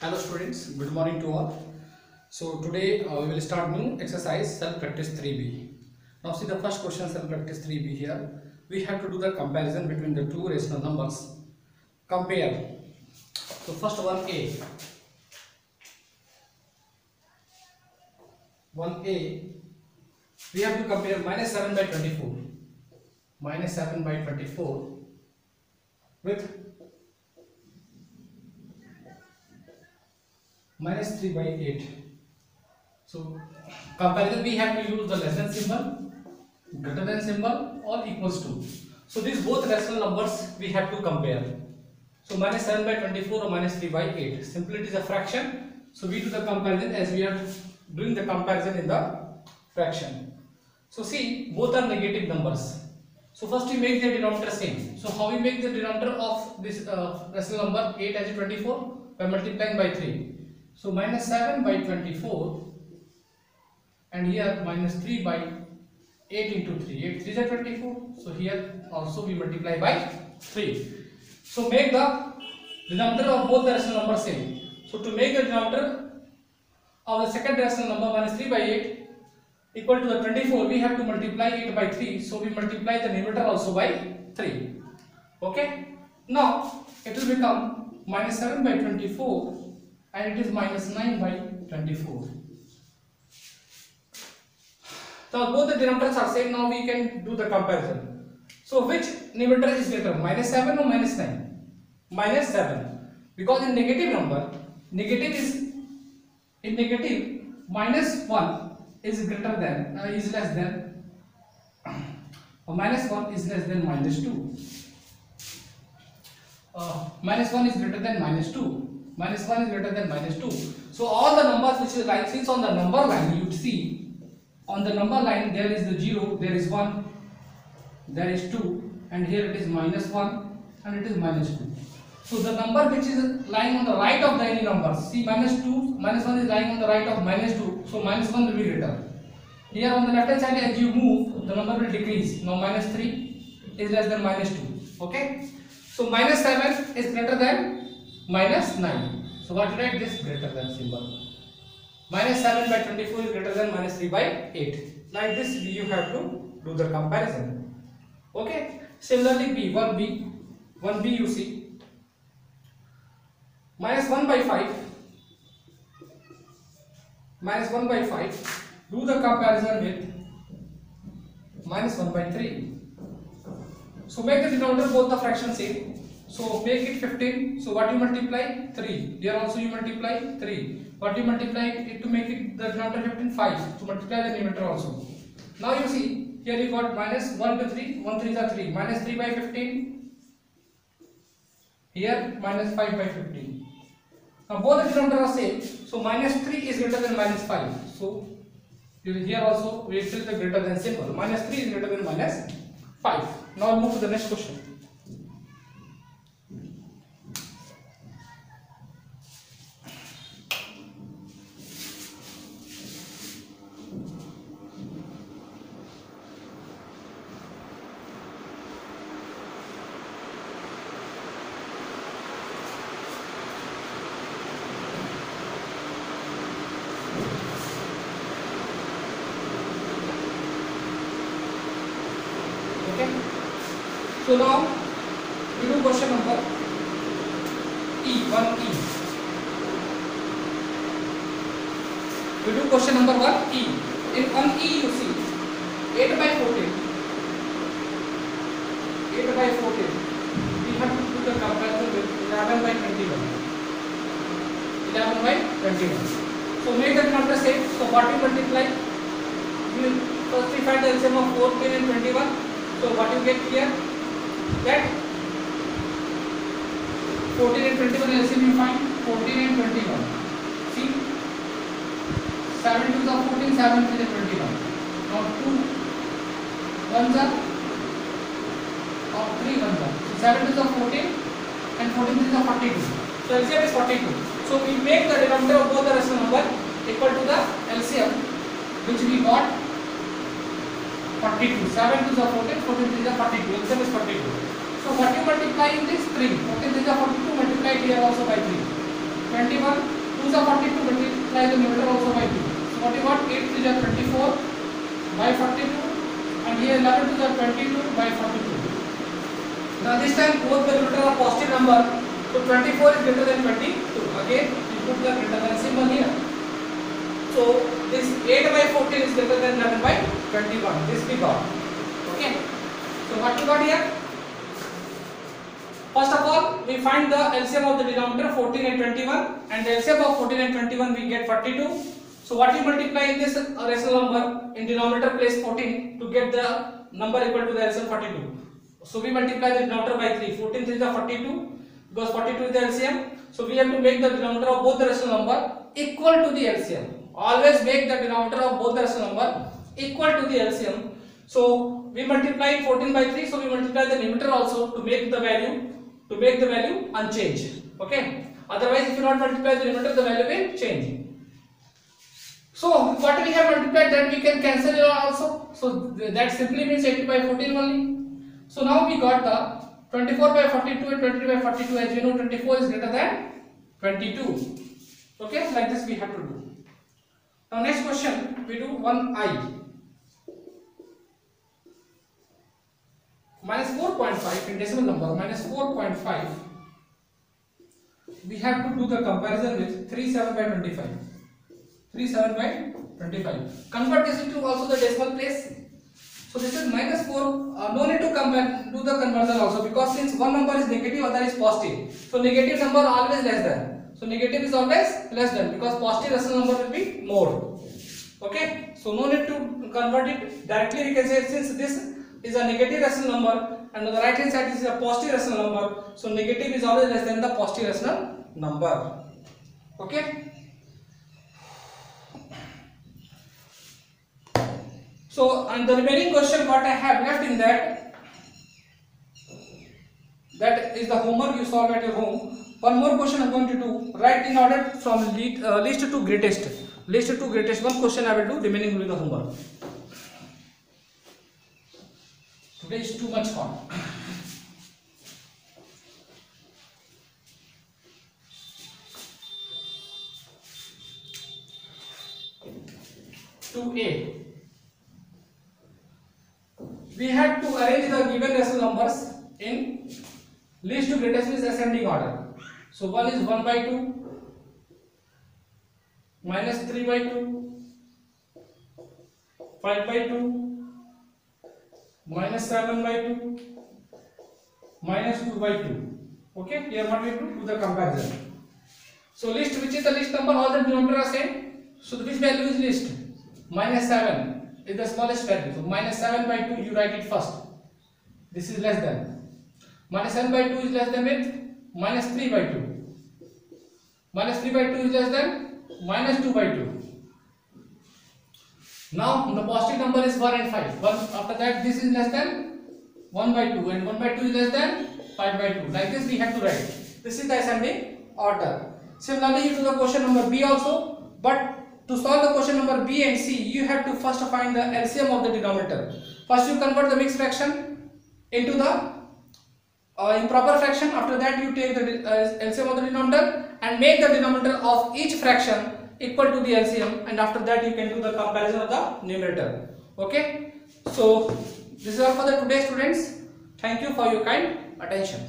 Hello students, good morning to all. So today we will start new exercise self practice 3b. Now see the first question self practice 3b here. We have to do the comparison between the two rational numbers. Compare. So first one A. 1A. We have to compare minus 7 by 24. Minus 7 by 24 with minus 3 by 8. So comparison we have to use the less than symbol, greater than symbol or equals to. So these both rational numbers we have to compare. So minus 7 by 24 or minus 3 by 8. Simply it is a fraction. So we do the comparison as we are doing the comparison in the fraction. So see, both are negative numbers. So first we make the denominator same. So how we make the denominator of this rational number 8 as 24? By multiplying by 3. So minus 7 by 24 and here minus 3 by 8 into 3. 8 3 is 24. So here also we multiply by 3. So make the denominator of both the rational numbers same. So to make the denominator of the second rational number minus 3 by 8 equal to the 24, we have to multiply it by 3. So we multiply the numerator also by 3. Okay. Now it will become minus 7 by 24 and it is minus 9 by 24. So both the denominators are same. Now we can do the comparison. So which numerator is greater, minus 7 or minus 9? Minus 7, because in negative number, in negative minus 1 is greater than is less than or minus 1 is less than minus 2. Minus 1 is greater than minus 2. Minus 1 is greater than minus 2. So all the numbers which is like, since on the number line you would see, on the number line there is the 0, there is 1, there is 2, and here it is minus 1 and it is minus 2. So the number which is lying on the right of the any number, see minus 1 is lying on the right of minus 2, so minus 1 will be greater. Here on the left hand side as you move, the number will decrease. Now minus 3 is less than minus 2. Okay. So minus 7 is greater than minus 9. So what to write this? Greater than symbol. Minus 7 by 24 is greater than minus 3 by 8. Like this you have to do the comparison. Okay. Similarly B, 1B you see. Minus 1 by 5. Minus 1 by 5. Do the comparison with minus 1 by 3. So make the denominator both the fractions same. So make it 15. So what you multiply? 3. Here also you multiply 3. What you multiply it to make it the denominator 15? 5. To multiply the numerator also. Now you see, here you got minus 1 to 3. 1 3 is 3. Minus 3 by 15. Here minus 5 by 15. Now both the denominator are same. So minus 3 is greater than minus 5. So here also we fill the greater than symbol. Minus 3 is greater than minus 5. Now we'll move to the next question. So now we do question number E, 1E. We do question number 1E. In 1E you see 8 by 14. 8 by 14. We have to do the comparison with 11 by 21. 11 by 21. So make the number same. So what you multiply? You first we find the LCM of 14 and 21. So what you get here? That 14 and 21 LCM you find 14 and 21. See, 7 2s are 14, 7 3 is 21. Now 2 1s are or 3 1s are. So 7 2s are 14 and 14 3s are 42. So LCM is 42. So we make the denominator of both the rational number equal to the LCM which we got 42. 7 2s are 14, 14 3s are 42. LCM is 42. So what you multiply in this 3. 14 3s are 42. Multiply here also by 3. 21 21, 2s are 42, multiply the numerator also by 2. So what you got? 8 3s are 24 by 42, and here 11 2s are 22 by 42. Now this time both the numerator are positive number, so 24 is greater than 22. Again we put the greater than symbol here. So this 8 by 14 is greater than 11 by 21. This we got. Okay. So what we got here? First of all, we find the LCM of the denominator 14 and 21, and the LCM of 14 and 21 we get 42. So what we multiply in this rational number, in denominator place 14 to get the number equal to the LCM 42. So we multiply the denominator by 3. 14 3 is the 42, because 42 is the LCM. So we have to make the denominator of both the rational number equal to the LCM. Always make the denominator of both the rational number equal to the LCM. So we multiply 14 by 3, so we multiply the numerator also to make the value unchanged. Okay. Otherwise, if you not multiply the numerator, the value will change. So what we have multiplied, that we can cancel it also. So that simply means 80 by 14 only. So now we got the 24 by 42 and 23 by 42. As you know, 24 is greater than 22. Okay, like this we have to do. Now next question, we do 1i. Minus 4.5 in decimal number, minus 4.5. We have to do the comparison with 37 by 25. 37 by 25. Convert this into also the decimal place. So this is minus 4. No need to do the conversion also, because since one number is negative, other is positive. So negative number always less than. So negative is always less than, because positive rational number will be more. Okay. So no need to convert it directly. We can say since this is a negative rational number and on the right hand side this is a positive rational number, so negative is always less than the positive rational number. Okay. So and the remaining question what I have left in that is the homework you solve at your home. One more question I'm going to do. Write in order from least to greatest. Least to greatest. One question I will do. Remaining will be the homework. Today is too much hot. To A. We had to arrange the given rational numbers in least to greatest means ascending order. So 1 is 1 by 2, minus 3 by 2, 5 by 2, minus 7 by 2, minus 2 by 2. Okay, here what we do the comparison. So list, which is the list number, all the denominator are same. So which value is list? Minus 7 is the smallest value. So minus 7 by 2 you write it first. This is less than. Minus 7 by 2 is less than with minus 3 by 2. Minus 3 by 2 is less than minus 2 by 2. Now the positive number is 1 and 5. After that this is less than 1 by 2 and 1 by 2 is less than 5 by 2. Like this we have to write. This is the ascending order. Similarly you do the question number B also, but to solve the question number B and C you have to first find the LCM of the denominator. First you convert the mixed fraction into the improper fraction. After that you take the LCM of the denominator and make the denominator of each fraction equal to the LCM, and after that you can do the comparison of the numerator. Okay, so this is all for the today students. Thank you for your kind attention.